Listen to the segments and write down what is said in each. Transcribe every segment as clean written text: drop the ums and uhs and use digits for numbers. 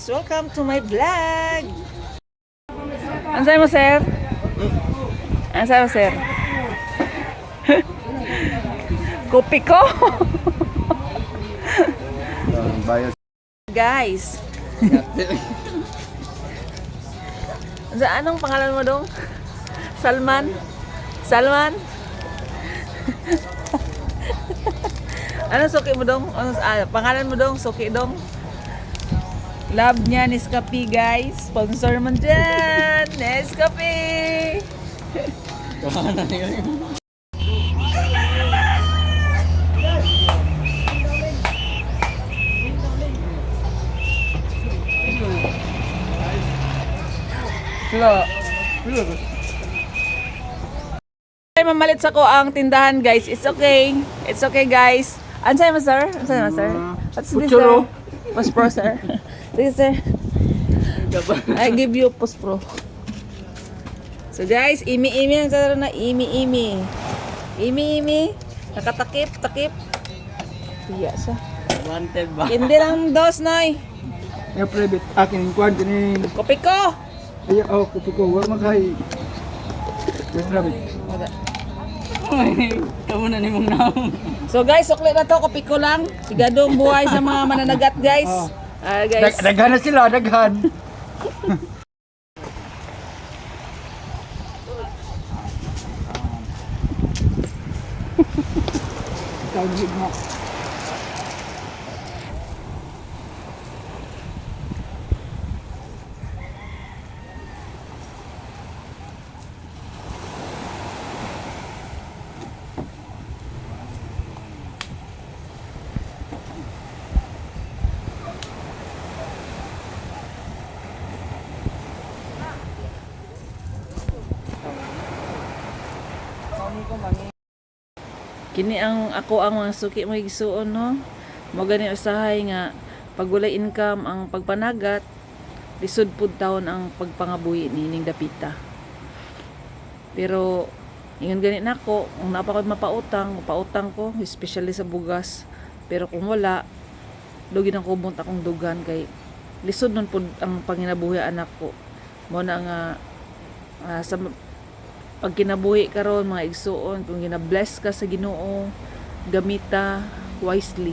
guys! Welcome to my vlog! Ansay mo, sir? Ansay mo, sir? Kopi ko! Guys! Anong pangalan mo dong? Salman? Salman? Anong suki mo dong? Pangalan mo dong? Suki dong? Love niya, Nescafe guys. Sponsor man dyan. Nescafe. Mamalit sa ko ang tindahan guys. It's okay. It's okay guys. Ansay mo sir? Ansay mo sir? What's this sir? Post Pro sir. Sige sir. I give you Post Pro. So guys, imi-imi ang saro na imi-imi. Imi-imi. Nakatakip, takip. Iya siya. Wanted ba? Hindi lang dos noy. Yung private akin yung kwan din. Kopi ko. Ay, oh, kupi ko. Wala makay. Yung private. Wala. Ay, kamu na ni mong naong. So guys, sukli na to, kopi ko lang. Sigadong buhay sa mga mananagat guys. Guys. Daghan na sila, daghan. Tawag mo. Kini ang ako ang mga suki mo igsuon no. Mo gani usahay nga pag walay income ang pagpanagat lisod pud taon ang pagpangabuhi nining dapita. Pero ingon gani nako, kung napakod mapautang ko especially sa bugas. Pero kung wala, lugi nang kubot akong dugan kay lisod nun pud ang panginabuhi anak ko. Mo na nga sa pag kinabuhi karon mga igsuon, kung gina-bless ka sa Ginoo, gamita wisely.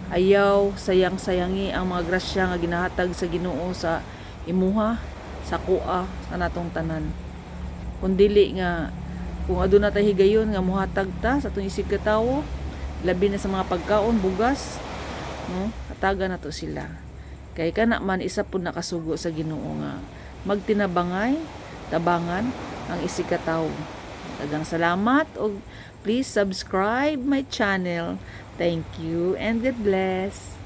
Ayaw sayang-sayangi ang mga grasya nga ginahatag sa Ginoo sa imuha, sa kuha, sa natong tanan. Kung dili nga kung aduna tay higayon nga mohatag ta sa atong isig ka tawo, labi na sa mga pagkaon, bugas, no? Hatagan nato sila. Kay kana man isa pud nakasugo sa Ginoo nga magtinabangay, tabangan ang isikataw. Daghang salamat og please subscribe my channel. Thank you and God bless.